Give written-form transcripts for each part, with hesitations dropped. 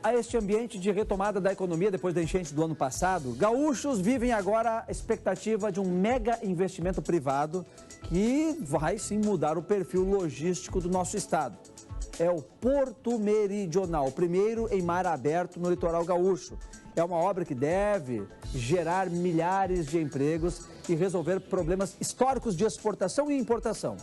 a este ambiente de retomada da economia depois da enchente do ano passado, gaúchos vivem agora a expectativa de um mega investimento privado que vai sim mudar o perfil logístico do nosso estado. É o Porto Meridional, o primeiro em mar aberto no litoral gaúcho. É uma obra que deve gerar milhares de empregos e resolver problemas históricos de exportação e importação.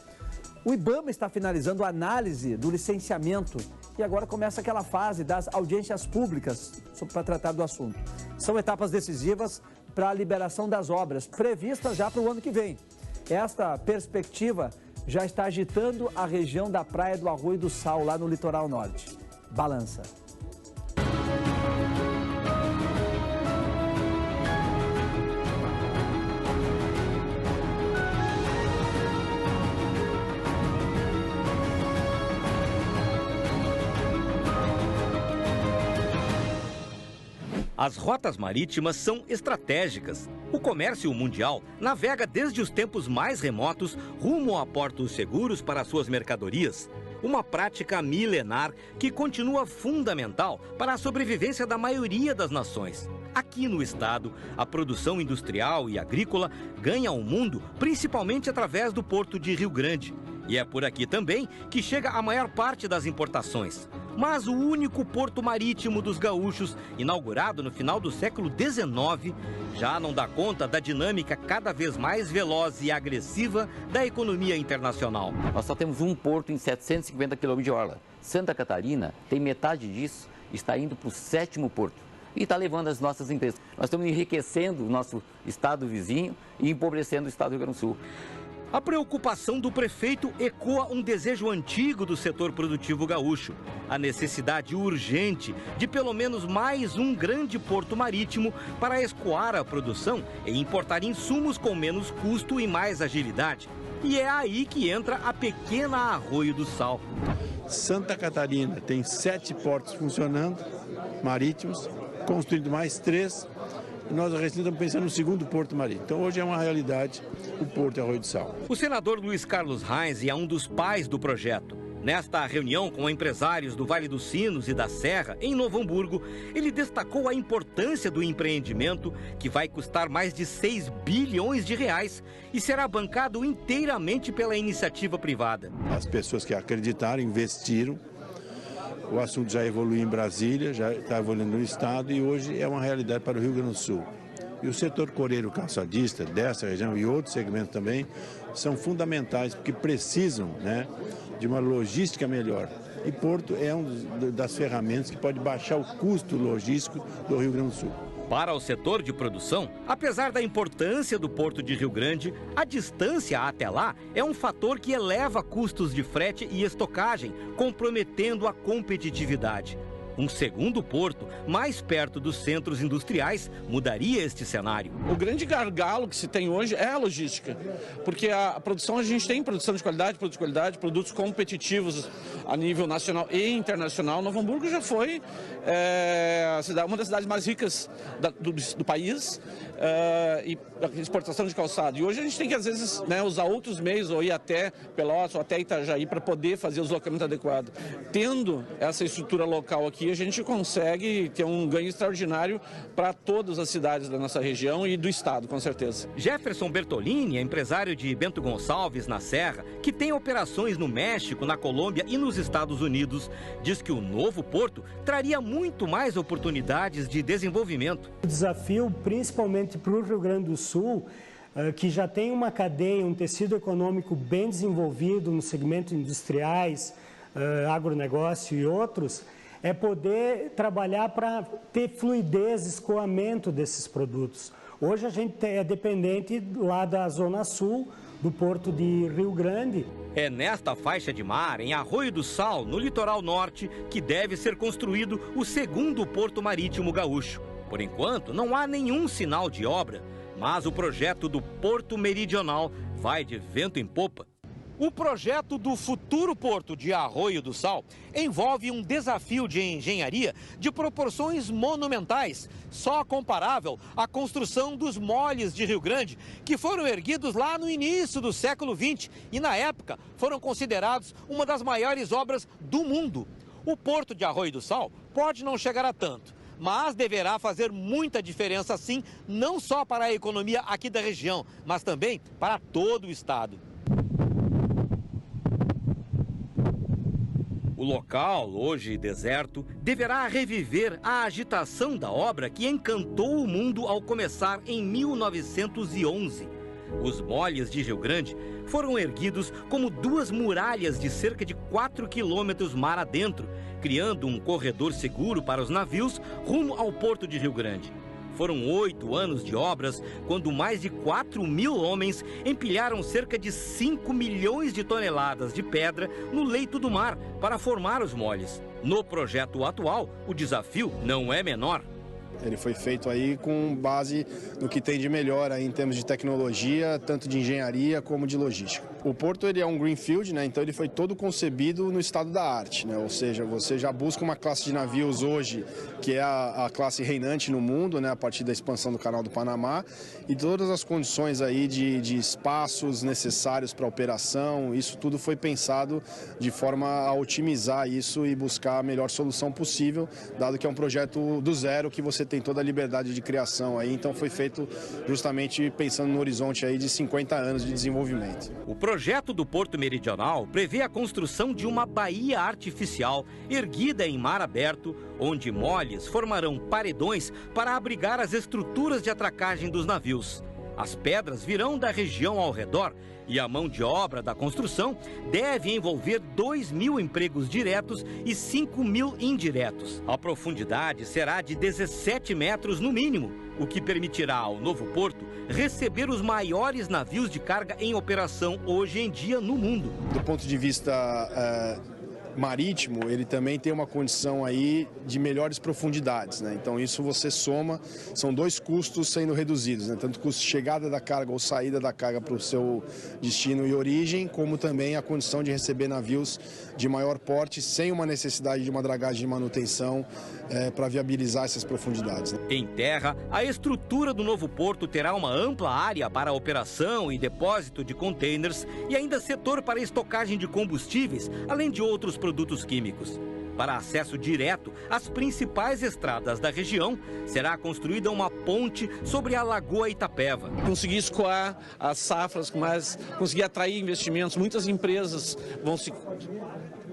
O IBAMA está finalizando a análise do licenciamento e agora começa aquela fase das audiências públicas para tratar do assunto. São etapas decisivas para a liberação das obras, previstas já para o ano que vem. Esta perspectiva já está agitando a região da Praia do Arroio do Sal, lá no litoral norte. Balança. As rotas marítimas são estratégicas. O comércio mundial navega desde os tempos mais remotos rumo a portos seguros para suas mercadorias. Uma prática milenar que continua fundamental para a sobrevivência da maioria das nações. Aqui no estado, a produção industrial e agrícola ganha o mundo principalmente através do Porto de Rio Grande. E é por aqui também que chega a maior parte das importações. Mas o único porto marítimo dos gaúchos, inaugurado no final do século XIX, já não dá conta da dinâmica cada vez mais veloz e agressiva da economia internacional. Nós só temos um porto em 750 quilômetros de orla. Santa Catarina tem metade disso, está indo para o 7º porto. E está levando as nossas empresas. Nós estamos enriquecendo o nosso estado vizinho e empobrecendo o estado do Rio Grande do Sul. A preocupação do prefeito ecoa um desejo antigo do setor produtivo gaúcho. A necessidade urgente de pelo menos mais um grande porto marítimo para escoar a produção e importar insumos com menos custo e mais agilidade. E é aí que entra a pequena Arroio do Sal. Santa Catarina tem 7 portos funcionando, marítimos, construindo mais 3. Nós estamos pensando no 2º porto marítimo. Então hoje é uma realidade o Porto de Arroio do Sal. O senador Luiz Carlos Reis é um dos pais do projeto. Nesta reunião com empresários do Vale dos Sinos e da Serra, em Novo Hamburgo, ele destacou a importância do empreendimento, que vai custar mais de 6 bilhões de reais e será bancado inteiramente pela iniciativa privada. As pessoas que acreditaram, investiram. O assunto já evoluiu em Brasília, já está evoluindo no estado e hoje é uma realidade para o Rio Grande do Sul. E o setor coreiro calçadista dessa região e outros segmentos também são fundamentais porque precisam, de uma logística melhor. E Porto é uma das ferramentas que pode baixar o custo logístico do Rio Grande do Sul. Para o setor de produção, apesar da importância do Porto de Rio Grande, a distância até lá é um fator que eleva custos de frete e estocagem, comprometendo a competitividade. Um 2º porto, mais perto dos centros industriais, mudaria este cenário. O grande gargalo que se tem hoje é a logística, porque a produção, a gente tem produção de qualidade, produtos competitivos a nível nacional e internacional. Novo Hamburgo já foi uma das cidades mais ricas do país e a exportação de calçado. E hoje a gente tem que, às vezes, usar outros meios, ou ir até Pelotas ou até Itajaí para poder fazer o deslocamento adequado. Tendo essa estrutura local aqui, a gente consegue ter um ganho extraordinário para todas as cidades da nossa região e do estado, com certeza. Jefferson Bertolini é empresário de Bento Gonçalves, na Serra, que tem operações no México, na Colômbia e nos Estados Unidos. Diz que o novo porto traria muito mais oportunidades de desenvolvimento. O desafio, principalmente para o Rio Grande do Sul, que já tem uma cadeia, um tecido econômico bem desenvolvido no segmento industriais, agronegócio e outros, é poder trabalhar para ter fluidez, escoamento desses produtos. Hoje a gente é dependente lá da Zona Sul, do Porto de Rio Grande. É nesta faixa de mar, em Arroio do Sal, no litoral norte, que deve ser construído o 2º porto marítimo gaúcho. Por enquanto, não há nenhum sinal de obra, mas o projeto do Porto Meridional vai de vento em popa. O projeto do futuro porto de Arroio do Sal envolve um desafio de engenharia de proporções monumentais, só comparável à construção dos moles de Rio Grande, que foram erguidos lá no início do século XX e, na época, foram considerados uma das maiores obras do mundo. O Porto de Arroio do Sal pode não chegar a tanto, mas deverá fazer muita diferença sim, não só para a economia aqui da região, mas também para todo o estado. O local, hoje deserto, deverá reviver a agitação da obra que encantou o mundo ao começar em 1911. Os moles de Rio Grande foram erguidos como duas muralhas de cerca de 4 quilômetros mar adentro, criando um corredor seguro para os navios rumo ao porto de Rio Grande. Foram 8 anos de obras, quando mais de 4.000 homens empilharam cerca de 5 milhões de toneladas de pedra no leito do mar para formar os moles. No projeto atual, o desafio não é menor. Ele foi feito aí com base no que tem de melhor aí em termos de tecnologia, tanto de engenharia como de logística. O porto ele é um greenfield, né? Então ele foi todo concebido no estado da arte, né? Ou seja, você já busca uma classe de navios hoje que é a classe reinante no mundo, né? A partir da expansão do Canal do Panamá, e todas as condições aí de espaços necessários para a operação, isso tudo foi pensado de forma a otimizar isso e buscar a melhor solução possível, dado que é um projeto do zero que você tem toda a liberdade de criação aí, então foi feito justamente pensando no horizonte aí de 50 anos de desenvolvimento. O projeto do Porto Meridional prevê a construção de uma baía artificial erguida em mar aberto, onde moles formarão paredões para abrigar as estruturas de atracagem dos navios. As pedras virão da região ao redor e a mão de obra da construção deve envolver 2.000 empregos diretos e 5.000 indiretos. A profundidade será de 17 metros no mínimo, o que permitirá ao novo porto receber os maiores navios de carga em operação hoje em dia no mundo. Do ponto de vista marítimo, ele também tem uma condição aí de melhores profundidades, né? Então isso você soma, são dois custos sendo reduzidos, né? Tanto o custo de chegada da carga ou saída da carga para o seu destino e origem, como também a condição de receber navios de maior porte sem uma necessidade de uma dragagem de manutenção para viabilizar essas profundidades, né? Em terra, a estrutura do novo porto terá uma ampla área para operação e depósito de containers e ainda setor para estocagem de combustíveis, além de outros produtos químicos. Para acesso direto às principais estradas da região, será construída uma ponte sobre a Lagoa Itapeva. Conseguir escoar as safras, conseguir atrair investimentos, muitas empresas vão se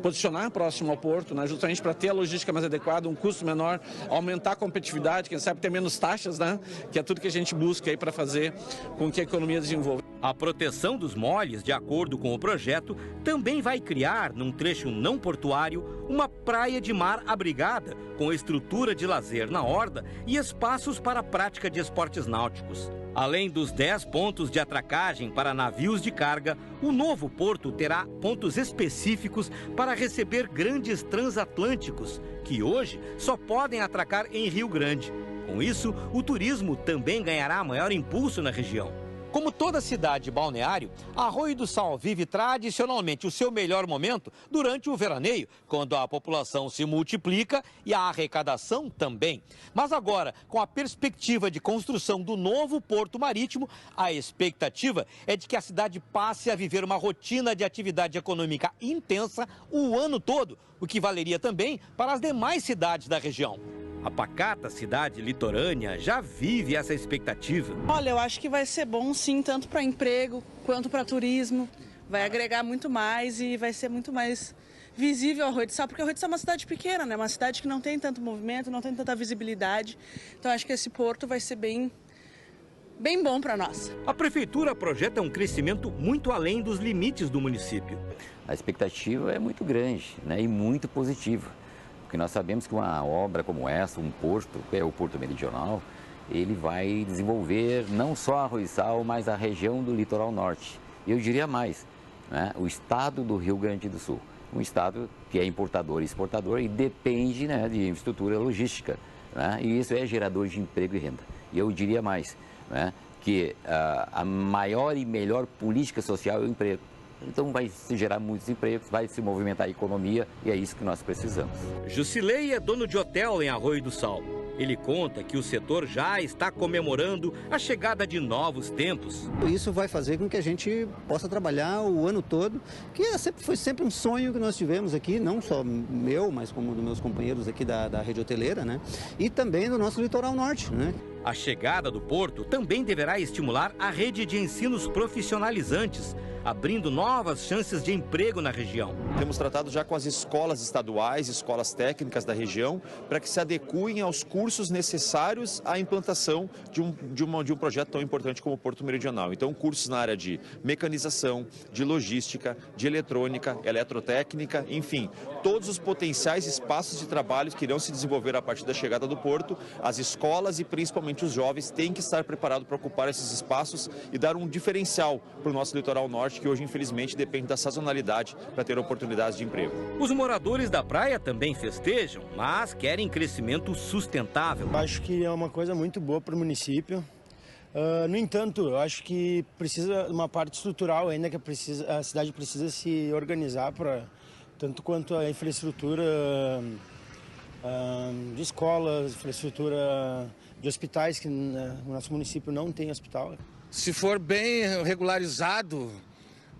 posicionar próximo ao porto, né, justamente para ter a logística mais adequada, um custo menor, aumentar a competitividade, quem sabe ter menos taxas, né, que é tudo que a gente busca aí para fazer com que a economia desenvolva. A proteção dos moles, de acordo com o projeto, também vai criar, num trecho não portuário, uma praia de mar abrigada, com estrutura de lazer na orla e espaços para a prática de esportes náuticos. Além dos 10 pontos de atracagem para navios de carga, o novo porto terá pontos específicos para receber grandes transatlânticos, que hoje só podem atracar em Rio Grande. Com isso, o turismo também ganhará maior impulso na região. Como toda cidade balneário, Arroio do Sal vive tradicionalmente o seu melhor momento durante o veraneio, quando a população se multiplica e a arrecadação também. Mas agora, com a perspectiva de construção do novo porto marítimo, a expectativa é de que a cidade passe a viver uma rotina de atividade econômica intensa o ano todo, o que valeria também para as demais cidades da região. A pacata cidade litorânea já vive essa expectativa. Olha, eu acho que vai ser bom sim, tanto para emprego quanto para turismo. Vai agregar muito mais e vai ser muito mais visível Arroio do Sal, porque Arroio do Sal é uma cidade pequena, né? Uma cidade que não tem tanto movimento, não tem tanta visibilidade. Então acho que esse porto vai ser bem bom para nós. A prefeitura projeta um crescimento muito além dos limites do município. A expectativa é muito grande, né? E muito positiva. Porque nós sabemos que uma obra como essa, um porto, que é o Porto Meridional, ele vai desenvolver não só Arroio do Sal, mas a região do litoral norte. E eu diria mais, né? O estado do Rio Grande do Sul. Um estado que é importador e exportador e depende, né, de infraestrutura logística, né? E isso é gerador de emprego e renda. E eu diria mais, né, que a maior e melhor política social é o emprego. Então vai se gerar muitos empregos, vai se movimentar a economia e é isso que nós precisamos. Jusilei é dono de hotel em Arroio do Sal. Ele conta que o setor já está comemorando a chegada de novos tempos. Isso vai fazer com que a gente possa trabalhar o ano todo, que foi sempre um sonho que nós tivemos aqui, não só meu, mas como dos meus companheiros aqui da rede hoteleira, né? E também do nosso litoral norte, né? A chegada do porto também deverá estimular a rede de ensinos profissionalizantes, abrindo novas chances de emprego na região. Temos tratado já com as escolas estaduais, escolas técnicas da região, para que se adequem aos cursos necessários à implantação de um projeto tão importante como o Porto Meridional. Então, cursos na área de mecanização, de logística, de eletrônica, eletrotécnica, enfim, todos os potenciais espaços de trabalho que irão se desenvolver a partir da chegada do porto, as escolas e principalmente os jovens têm que estar preparados para ocupar esses espaços e dar um diferencial para o nosso litoral norte, que hoje, infelizmente, depende da sazonalidade para ter oportunidades de emprego. Os moradores da praia também festejam, mas querem crescimento sustentável. Acho que é uma coisa muito boa para o município. No entanto, eu acho que precisa uma parte estrutural ainda, que a cidade precisa se organizar para tanto quanto a infraestrutura de escolas, infraestrutura de hospitais, que no nosso município não tem hospital. Se for bem regularizado,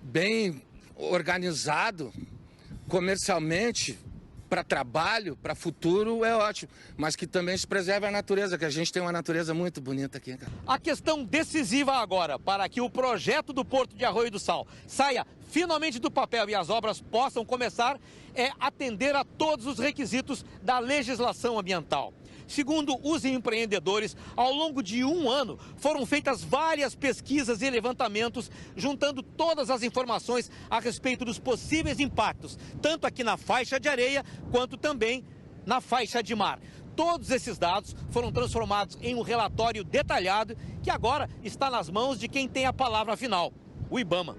bem organizado, comercialmente, para trabalho, para futuro, é ótimo. Mas que também se preserve a natureza, que a gente tem uma natureza muito bonita aqui. A questão decisiva agora, para que o projeto do Porto de Arroio do Sal saia finalmente do papel e as obras possam começar, é atender a todos os requisitos da legislação ambiental. Segundo os empreendedores, ao longo de um ano foram feitas várias pesquisas e levantamentos, juntando todas as informações a respeito dos possíveis impactos, tanto aqui na faixa de areia, quanto também na faixa de mar. Todos esses dados foram transformados em um relatório detalhado que agora está nas mãos de quem tem a palavra final, o IBAMA.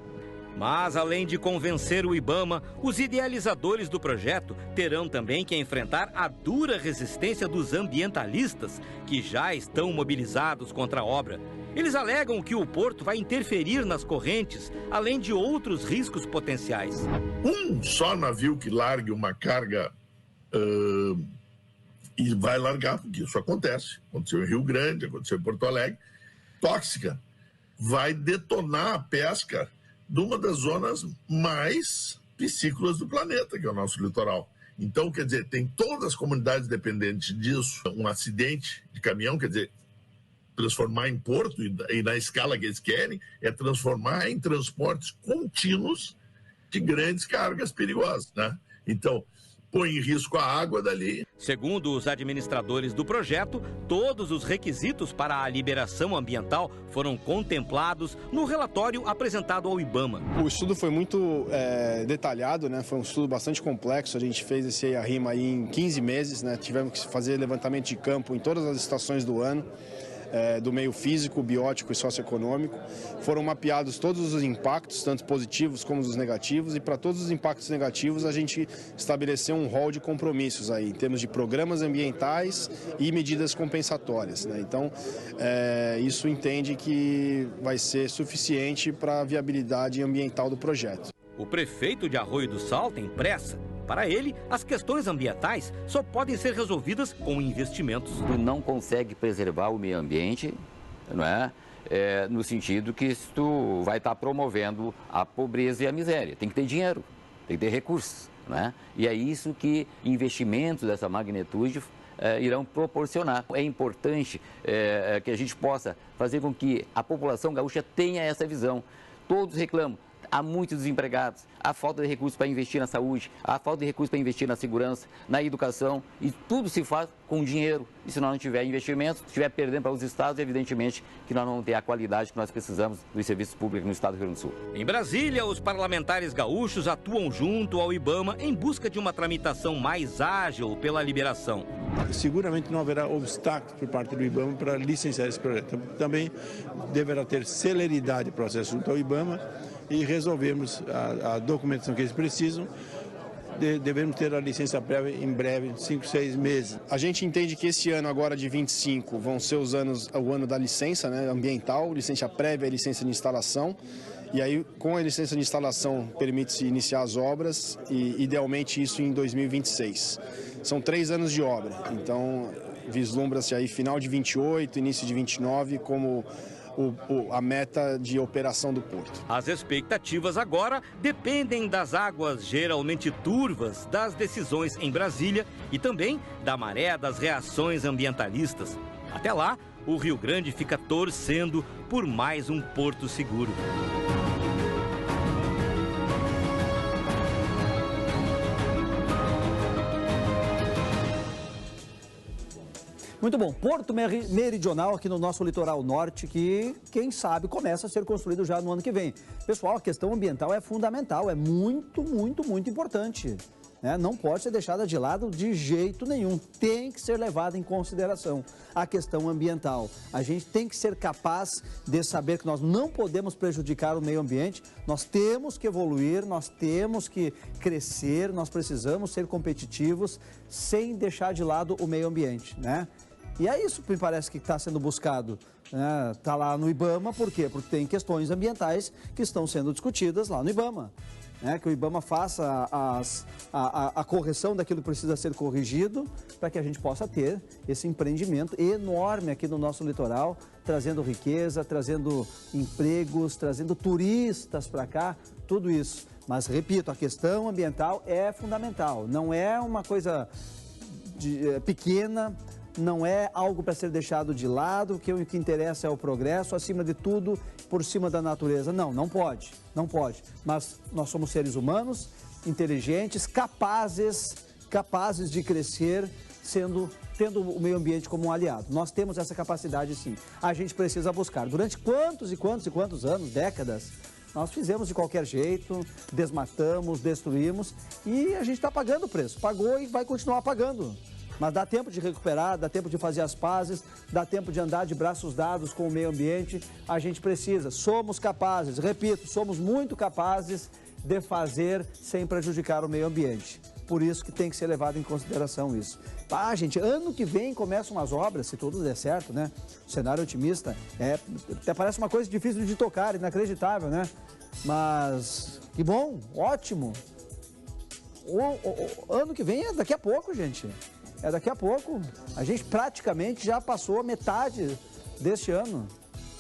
Mas, além de convencer o IBAMA, os idealizadores do projeto terão também que enfrentar a dura resistência dos ambientalistas, que já estão mobilizados contra a obra. Eles alegam que o porto vai interferir nas correntes, além de outros riscos potenciais. Um só navio que largue uma carga e vai largar, porque isso acontece. Aconteceu em Rio Grande, aconteceu em Porto Alegre, tóxica, vai detonar a pesca de uma das zonas mais piscícolas do planeta, que é o nosso litoral. Então, quer dizer, tem todas as comunidades dependentes disso. Um acidente de caminhão, quer dizer, transformar em porto, e na escala que eles querem, é transformar em transportes contínuos de grandes cargas perigosas, né? Então, põe em risco a água dali. Segundo os administradores do projeto, todos os requisitos para a liberação ambiental foram contemplados no relatório apresentado ao IBAMA. O estudo foi muito detalhado, né? Foi um estudo bastante complexo. A gente fez esse EIA-RIMA aí em 15 meses, né? Tivemos que fazer levantamento de campo em todas as estações do ano. Do meio físico, biótico e socioeconômico. Foram mapeados todos os impactos, tanto positivos como os negativos, e para todos os impactos negativos a gente estabeleceu um rol de compromissos aí, em termos de programas ambientais e medidas compensatórias, né? Então, isso entende que vai ser suficiente para a viabilidade ambiental do projeto. O prefeito de Arroio do Sal tem pressa. Para ele, as questões ambientais só podem ser resolvidas com investimentos. Tu não consegue preservar o meio ambiente, não é? No sentido que tu vai estar promovendo a pobreza e a miséria. Tem que ter dinheiro, tem que ter recursos, não é? E é isso que investimentos dessa magnitude irão proporcionar. É importante que a gente possa fazer com que a população gaúcha tenha essa visão. Todos reclamam. Há muitos desempregados, há falta de recursos para investir na saúde, há falta de recursos para investir na segurança, na educação, e tudo se faz com dinheiro. E se nós não tiver investimento, se estiver perdendo para os estados, evidentemente que nós não vamos ter a qualidade que nós precisamos dos serviços públicos no estado do Rio Grande do Sul. Em Brasília, os parlamentares gaúchos atuam junto ao IBAMA em busca de uma tramitação mais ágil pela liberação. Seguramente não haverá obstáculos por parte do IBAMA para licenciar esse projeto. Também deverá ter celeridade o processo junto ao IBAMA e resolvermos a documentação que eles precisam. Devemos ter a licença prévia em breve, 5, 6 meses. A gente entende que esse ano agora de 25 vão ser o ano da licença, né, ambiental, licença prévia e licença de instalação. E aí, com a licença de instalação, permite-se iniciar as obras e, idealmente, isso em 2026. São 3 anos de obra, então vislumbra-se aí final de 28, início de 29 como a meta de operação do porto. As expectativas agora dependem das águas geralmente turvas das decisões em Brasília e também da maré das reações ambientalistas. Até lá, o Rio Grande fica torcendo por mais um porto seguro. Muito bom. Porto Meridional aqui no nosso litoral norte, que, quem sabe, começa a ser construído já no ano que vem. Pessoal, a questão ambiental é fundamental, é muito, muito, muito importante, né? Não pode ser deixada de lado de jeito nenhum. Tem que ser levada em consideração a questão ambiental. A gente tem que ser capaz de saber que nós não podemos prejudicar o meio ambiente, nós temos que evoluir, nós temos que crescer, nós precisamos ser competitivos sem deixar de lado o meio ambiente, né? E é isso que me parece que está sendo buscado, né? Está lá no IBAMA, por quê? Porque tem questões ambientais que estão sendo discutidas lá no IBAMA, né? Que o IBAMA faça a correção daquilo que precisa ser corrigido para que a gente possa ter esse empreendimento enorme aqui no nosso litoral, trazendo riqueza, trazendo empregos, trazendo turistas para cá, tudo isso. Mas, repito, a questão ambiental é fundamental, não é uma coisa pequena, não é algo para ser deixado de lado, que o que interessa é o progresso, acima de tudo, por cima da natureza. Não, não pode, não pode. Mas nós somos seres humanos, inteligentes, capazes de crescer, tendo o meio ambiente como um aliado. Nós temos essa capacidade, sim. A gente precisa buscar. Durante quantos anos, décadas, nós fizemos de qualquer jeito, desmatamos, destruímos e a gente está pagando o preço. Pagou e vai continuar pagando. Mas dá tempo de recuperar, dá tempo de fazer as pazes, dá tempo de andar de braços dados com o meio ambiente. A gente precisa, somos capazes, repito, somos muito capazes de fazer sem prejudicar o meio ambiente. Por isso que tem que ser levado em consideração isso. Ah, gente, ano que vem começam as obras, se tudo der certo, né? O cenário otimista, até parece uma coisa difícil de tocar, inacreditável, né? Mas que bom, ótimo. O ano que vem é daqui a pouco, gente. É daqui a pouco. A gente praticamente já passou a metade deste ano.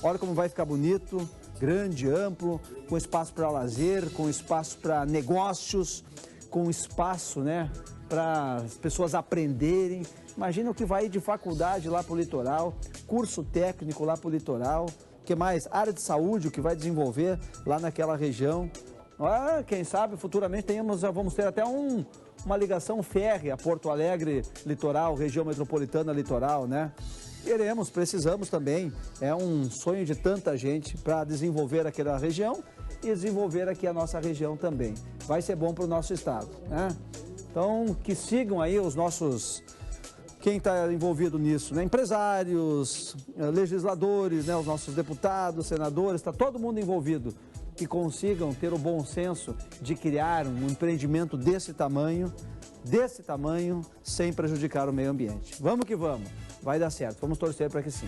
Olha como vai ficar bonito, grande, amplo, com espaço para lazer, com espaço para negócios, com espaço, né, para as pessoas aprenderem. Imagina o que vai de faculdade lá para o litoral, curso técnico lá para o litoral. O que mais? Área de saúde, o que vai desenvolver lá naquela região. Ah, quem sabe futuramente vamos ter até uma ligação férrea, Porto Alegre, litoral, região metropolitana, litoral, né? Queremos, precisamos também, é um sonho de tanta gente para desenvolver aquela região e desenvolver aqui a nossa região também. Vai ser bom para o nosso estado, né? Então, que sigam aí os nossos, quem está envolvido nisso, né? Empresários, legisladores, né? Os nossos deputados, senadores, está todo mundo envolvido. Que consigam ter o bom senso de criar um empreendimento desse tamanho, sem prejudicar o meio ambiente. Vamos que vamos, vai dar certo, vamos torcer para que sim.